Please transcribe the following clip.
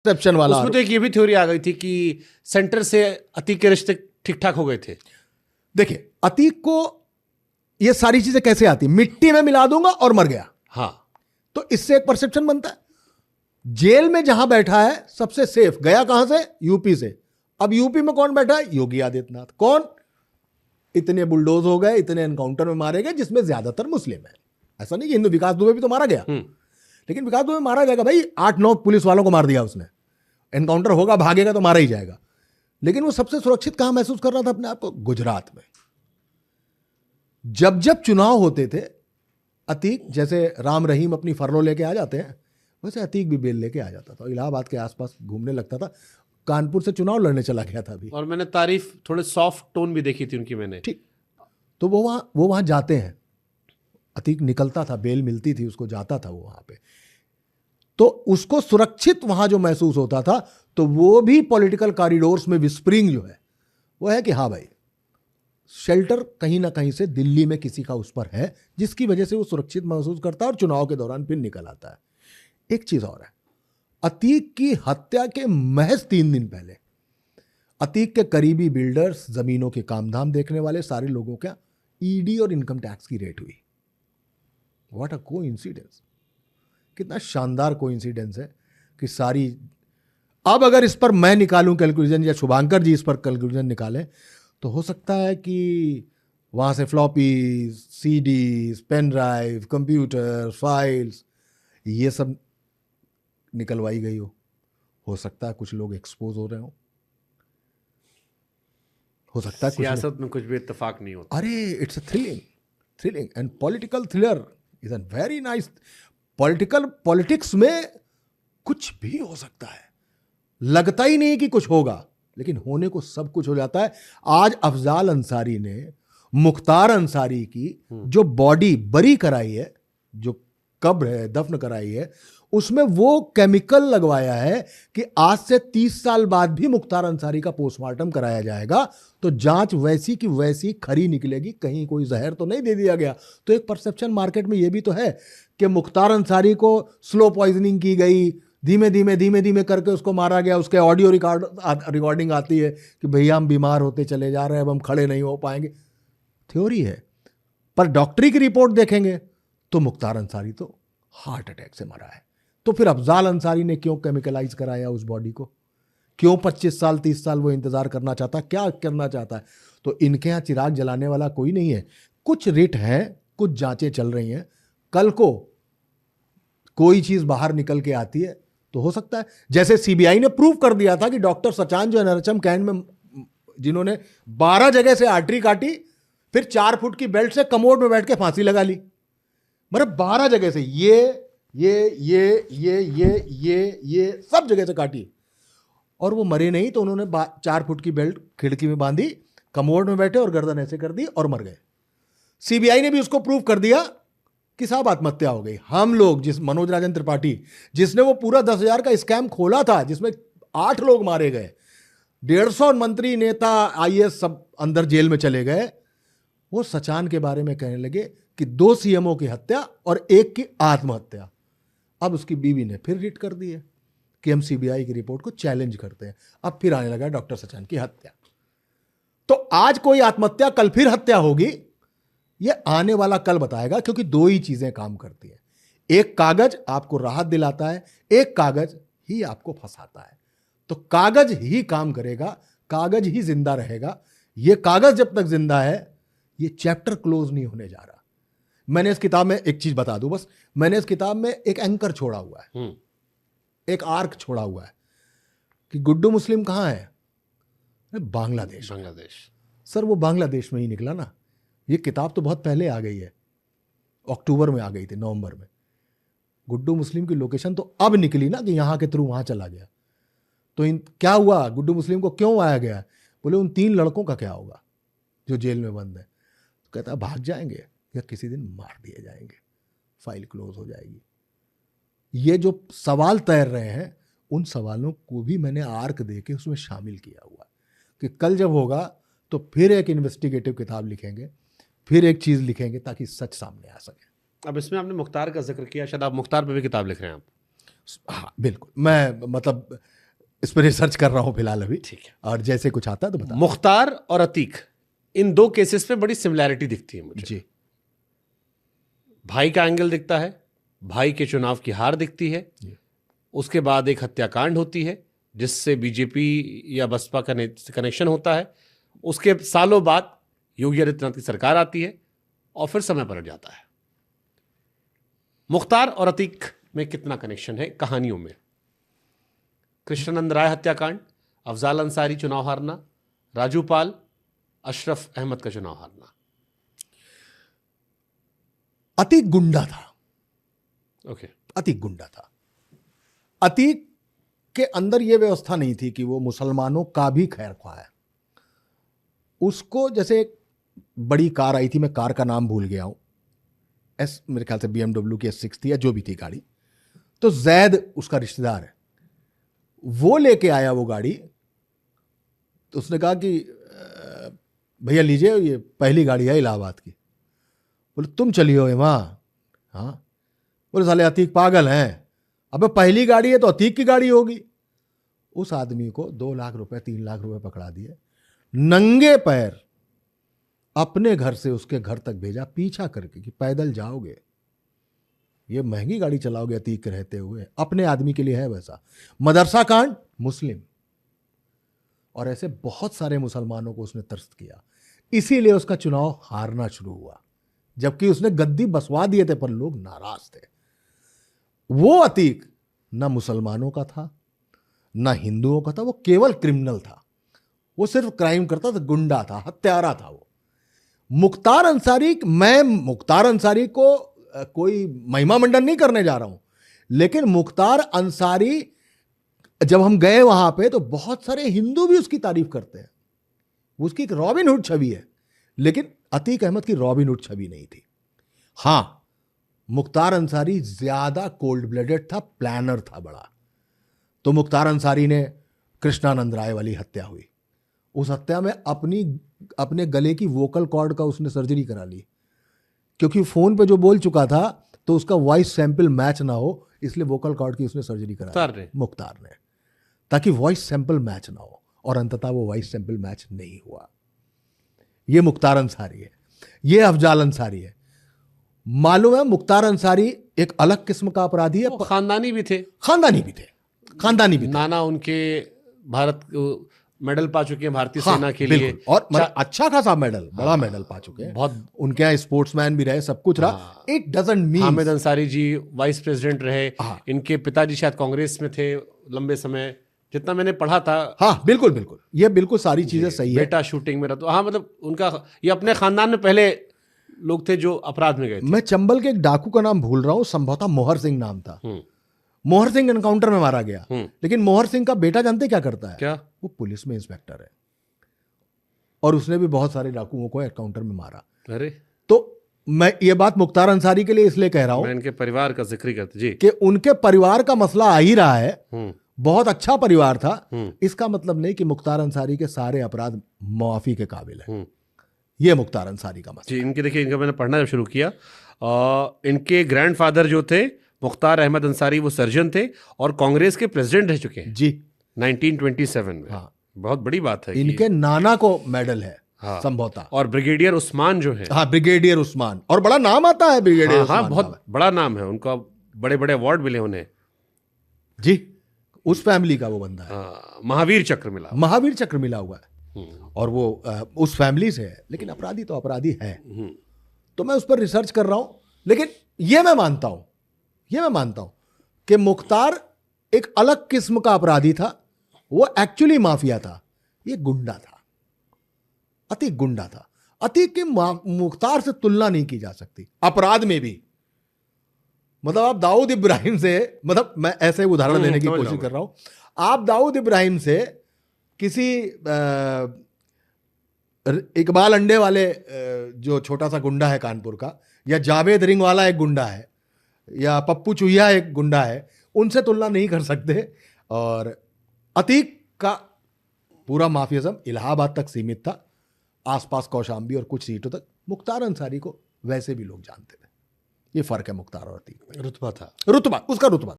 Perception वाला। उसमें तो एक ये भी थ्योरी आ गई थी कि सेंटर से अतीक के रिश्ते ठीक ठाक हो गए थे। देखिए, अतीक को ये सारी चीजें कैसे आती, मिट्टी में मिला दूंगा और मर गया, हाँ, तो इससे एक परसेप्शन बनता है। जेल में जहां बैठा है सबसे सेफ, गया कहां से, यूपी से। अब यूपी में कौन बैठा है, योगी आदित्यनाथ। कौन, इतने बुलडोज हो गए, इतने एनकाउंटर में मारे गए जिसमें ज्यादातर मुस्लिम है। ऐसा नहीं कि हिंदू, विकास दुबे भी तो मारा गया, लेकिन विकास दुबे मारा जाएगा भाई, 8-9 पुलिस वालों को मार दिया उसने। एनकाउंटर होगा, भागेगा तो मारा ही जाएगा। लेकिन वो सबसे सुरक्षित कहां महसूस कर रहा था अपने आप को, गुजरात में। जब जब चुनाव होते थे, अतीक, जैसे राम रहीम अपनी फरलो लेके आ जाते हैं, वैसे अतीक भी बेल लेके आ जाता था, इलाहाबाद के आसपास घूमने लगता था, कानपुर से चुनाव लड़ने चला गया था अभी। और मैंने तारीफ थोड़े सॉफ्ट टोन भी देखी थी उनकी मैंने। ठीक, तो वो वहां जाते हैं, अतीक निकलता था, बेल मिलती थी उसको, जाता था वो वहां पे, तो उसको सुरक्षित वहां जो महसूस होता था। तो वो भी पॉलिटिकल कॉरिडोर्स में विस्परिंग जो है वो है कि हाँ भाई, शेल्टर कहीं ना कहीं से दिल्ली में किसी का उस पर है, जिसकी वजह से वो सुरक्षित महसूस करता है और चुनाव के दौरान फिर निकल आता है। एक चीज और है, अतीक की हत्या के महज 3 दिन पहले अतीक के करीबी बिल्डर्स, जमीनों के कामधाम देखने वाले सारे लोगों का ईडी और इनकम टैक्स की रेड हुई। व्हाट अ कोइंसिडेंस, कितना शानदार कोइंसिडेंस है कि सारी, अब अगर इस पर मैं निकालूं कैलकुलेशन या शुभांकर जी इस पर कैलकुलेशन निकालें, तो हो सकता है कि वहां से floppies, CDs, pen drive, computer, files, ये सब निकलवाई गई हो सकता है कुछ लोग एक्सपोज हो रहे हो सकता है सियासत में कुछ भी इत्तेफाक नहीं होता। अरे it's a thrilling and political thriller is a very nice. Politics में कुछ भी हो सकता है, लगता ही नहीं कि कुछ होगा, लेकिन होने को सब कुछ हो जाता है। आज अफजाल अंसारी ने मुख्तार अंसारी की जो बॉडी बरी कराई है, जो कब्र है, दफन कराई है, उसमें वो केमिकल लगवाया है कि आज से 30 साल बाद भी मुख्तार अंसारी का पोस्टमार्टम कराया जाएगा तो जांच वैसी की वैसी खरी निकलेगी, कहीं कोई जहर तो नहीं दे दिया गया। तो एक परसेप्शन मार्केट में ये भी तो है कि मुख्तार अंसारी को स्लो पॉइजनिंग की गई, धीमे धीमे करके उसको मारा गया। उसके ऑडियो रिकॉर्डिंग आती है कि भैया हम बीमार होते चले जा रहे हैं, अब हम खड़े नहीं हो पाएंगे। थ्योरी है, पर डॉक्टरी की रिपोर्ट देखेंगे तो मुख्तार अंसारी तो हार्ट अटैक से मरा है। तो फिर अफजाल अंसारी ने क्यों केमिकलाइज कराया उस बॉडी को, क्यों 25 साल 30 साल वो इंतजार करना चाहता, क्या करना चाहता है? तो इनके यहाँ चिराग जलाने वाला कोई नहीं है। कुछ रिट हैं, कुछ जांचें चल रही हैं, कल को कोई चीज बाहर निकल के आती है तो हो सकता है, जैसे सीबीआई ने प्रूव कर दिया था कि डॉक्टर सचान जो नरचम कैंट में जिन्होंने 12 जगह से आर्टरी काटी, फिर 4 फुट की बेल्ट से कमोड में बैठ के फांसी लगा ली, मतलब 12 जगह से ये सब जगह से काटी, और वो मरे नहीं। तो उन्होंने 4 फुट की बेल्ट खिड़की में बांधी, कमोड में बैठे और गर्दन ऐसे कर दी और मर गए। सीबीआई ने भी उसको प्रूव कर दिया कि साहब आत्महत्या हो गई। हम लोग, जिस मनोज राजन त्रिपाठी जिसने वो पूरा 10,000 का स्कैम खोला था, जिसमें 8 लोग मारे गए, 150 मंत्री, नेता, आईएएस सब अंदर जेल में चले गए, वो सचान के बारे में कहने लगे कि 2 सीएमओ की हत्या और 1 की आत्महत्या। अब उसकी बीवी ने फिर रिट कर दी है कि हम सीबीआई की रिपोर्ट को चैलेंज करते हैं। अब फिर आने लगा डॉक्टर सचान की हत्या। तो आज कोई आत्महत्या, कल फिर हत्या होगी, ये आने वाला कल बताएगा, क्योंकि 2 ही चीजें काम करती है। एक कागज आपको राहत दिलाता है, एक कागज ही आपको फंसाता है। तो कागज ही काम करेगा, कागज ही जिंदा रहेगा। ये कागज जब तक जिंदा है, ये चैप्टर क्लोज नहीं होने जा रहा। मैंने इस किताब में एक चीज बता दूं बस, मैंने इस किताब में एक एंकर छोड़ा हुआ है, एक आर्क छोड़ा हुआ है कि गुड्डू मुस्लिम कहां है, बांग्लादेश। सर वो बांग्लादेश में ही निकला ना। ये किताब तो बहुत पहले आ गई है, अक्टूबर में आ गई थी, नवंबर में। गुड्डू मुस्लिम की लोकेशन तो अब निकली ना कि यहां के थ्रू वहां चला गया। तो क्या हुआ, गुड्डू मुस्लिम को क्यों आया गया? बोले उन 3 लड़कों का क्या होगा जो जेल में बंद है? तो कहता है भाग जाएंगे या किसी दिन मार दिए जाएंगे, फाइल क्लोज हो जाएगी। ये जो सवाल तैर रहे हैं, उन सवालों को भी मैंने आर्क दे के उसमें शामिल किया हुआ कि कल जब होगा तो फिर एक इन्वेस्टिगेटिव किताब लिखेंगे, फिर एक चीज लिखेंगे ताकि सच सामने आ सके। अब इसमें आपने मुख्तार का जिक्र किया, शायद आप मुख्तार पे भी किताब लिख रहे हैं आप? हाँ बिल्कुल, मैं मतलब इस पर रिसर्च कर रहा हूँ फिलहाल अभी। ठीक है। और जैसे कुछ आता है तो बता। मुख्तार और अतीक, इन दो केसेस पे बड़ी सिमिलैरिटी दिखती है मुझे। जी भाई का एंगल दिखता है, भाई के चुनाव की हार दिखती है, जी। उसके बाद एक हत्याकांड होती है जिससे बीजेपी या बसपा का कनेक्शन होता है, उसके सालों बाद योगी आदित्यनाथ की सरकार आती है और फिर समय पलट जाता है। मुख्तार और अतीक में कितना कनेक्शन है कहानियों में? कृष्णानंद राय हत्याकांड, अफजाल अंसारी चुनाव हारना, राजू पाल, अशरफ अहमद का चुनाव हारना। अतीक गुंडा था, ओके। अतीक गुंडा था। अतीक के अंदर यह व्यवस्था नहीं थी कि वो मुसलमानों का भी खैर ख्वाह है। उसको जैसे एक बड़ी कार आई थी, मैं कार का नाम भूल गया हूं, मेरे ख्याल से BMW की S6 थी या जो भी थी गाड़ी, तो जैद उसका रिश्तेदार है, वो लेके आया वो गाड़ी। तो उसने कहा कि भैया लीजिए, ये पहली गाड़ी है इलाहाबाद की। बोले तुम चली हो वहाँ? हाँ। बोले साले अतीक पागल हैं, अबे पहली गाड़ी है तो अतीक की गाड़ी होगी। उस आदमी को 2 लाख रुपए 3 लाख रुपए पकड़ा दिए, नंगे पैर अपने घर से उसके घर तक भेजा पीछा करके कि पैदल जाओगे, ये महंगी गाड़ी चलाओगे अतीक के रहते हुए। अपने आदमी के लिए है वैसा। मदरसा कांड, मुस्लिम, और ऐसे बहुत सारे मुसलमानों को उसने तरस किया, इसीलिए उसका चुनाव हारना शुरू हुआ, जबकि उसने गद्दी बसवा दिए थे पर लोग नाराज थे। वो अतीक ना मुसलमानों का था ना हिंदुओं का था, वो केवल क्रिमिनल था, वो सिर्फ क्राइम करता था, गुंडा था, हत्यारा था वो। मुख्तार अंसारी, मैं मुख्तार अंसारी को कोई महिमा मंडन नहीं करने जा रहा हूं, लेकिन मुख्तार अंसारी जब हम गए वहां पे तो बहुत सारे हिंदू भी उसकी तारीफ करते हैं। उसकी एक रॉबिन हुड छवि है, लेकिन अतीक अहमद की रॉबिन हुड छवि नहीं थी। हां, मुख्तार अंसारी ज्यादा कोल्ड ब्लडेड था, प्लानर था बड़ा। तो मुख्तार अंसारी ने कृष्णानंद राय वाली हत्या हुई, उस हत्या में अपने गले की वोकल कॉर्ड का उसने सर्जरी करा ली, क्योंकि फोन पे जो बोल चुका था तो उसका वॉइस सैंपल मैच ना हो, इसलिए वोकल कॉर्ड की उसने सर्जरी करा ली मुख्तार ने, ताकि वॉइस सैंपल मैच ना हो, और अंततः वो वॉइस सैंपल मैच नहीं हुआ। ये मुख्तार अंसारी है, ये अफजाल अंसारी है। मालूम है मुख्तार अंसारी एक अलग किस्म का अपराधी है। खानदानी भी थे, खानदानी भी थे, खानदानी भी थे। नाना उनके भारत मेडल पा चुके हैं भारतीय सेना के लिए, और अच्छा खासा मेडल, बड़ा मेडल पा चुके हैं, बहुत। उनके यहाँ स्पोर्ट्समैन भी रहे, सब कुछ रहा। It doesn't mean Hamid Ansari ji vice president रहे, इनके पिताजी शायद कांग्रेस में थे लंबे समय, जितना मैंने पढ़ा था। हाँ बिल्कुल बिल्कुल, ये बिल्कुल सारी चीजें सही है। बेटा शूटिंग में रहा, तो हाँ मतलब उनका, ये अपने खानदान में पहले लोग थे जो अपराध में गए थे। मैं चंबल के एक डाकू का नाम भूल रहा हूँ, संभवतः मोहर सिंह नाम था। मोहर सिंह एनकाउंटर में मारा गया, लेकिन मोहर सिंह का बेटा जानते क्या करता है? क्या? वो पुलिस में इंस्पेक्टर है, और उसने भी बहुत सारे डाकुओं को एनकाउंटर में मारा। अरे, तो मैं ये बात मुख्तार अंसारी के लिए इसलिए कह रहा हूं, मैं इनके परिवार का जिक्र करते जी, कि उनके परिवार का मसला आ ही रहा है। बहुत अच्छा परिवार था, इसका मतलब नहीं कि मुख्तार अंसारी के सारे अपराध मुआफी के काबिल है। ये मुख्तार अंसारी का मसला जी। इनके देखिए, इनका मैंने पढ़ना जब शुरू किया, इनके ग्रैंडफादर जो थे मुख्तार अहमद अंसारी, वो सर्जन थे और कांग्रेस के प्रेसिडेंट रह चुके हैं जी 1927 में। हाँ, बहुत बड़ी बात है। इनके नाना को मेडल है, हाँ, संभवतः। और ब्रिगेडियर उस्मान जो है, हाँ ब्रिगेडियर उस्मान, और बड़ा नाम आता है ब्रिगेडियर उस्मान। हाँ, बहुत बड़ा नाम है उनका, बड़े बड़े अवार्ड मिले उन्हें जी। उस फैमिली का वो बंदा है, महावीर चक्र मिला, महावीर चक्र मिला हुआ है, और वो उस फैमिली से है। लेकिन अपराधी तो अपराधी है, तो मैं उस पर रिसर्च कर रहा हूं। लेकिन ये मैं मानता हूं कि मुख्तार एक अलग किस्म का अपराधी था, वो एक्चुअली माफिया था, ये गुंडा था, अतीक गुंडा था। अतीक की मुख्तार से तुलना नहीं की जा सकती अपराध में भी। मतलब आप दाऊद इब्राहिम से, मतलब मैं ऐसे उदाहरण देने की कोशिश कर रहा हूं, आप दाऊद इब्राहिम से किसी इकबाल अंडे वाले जो छोटा सा गुंडा है कानपुर का, या जावेद रिंग वाला एक गुंडा है, या पप्पू चुहिया एक गुंडा है, उनसे तुलना नहीं कर सकते। और अतीक का पूरा माफियाज़म इलाहाबाद तक सीमित था, आसपास कौशाम्बी और कुछ सीटों तक। मुख्तार अंसारी को वैसे भी लोग जानते थे। ये फर्क है मुख्तार और अतीक में, रुतबा था, रुतबा, उसका रुतबा।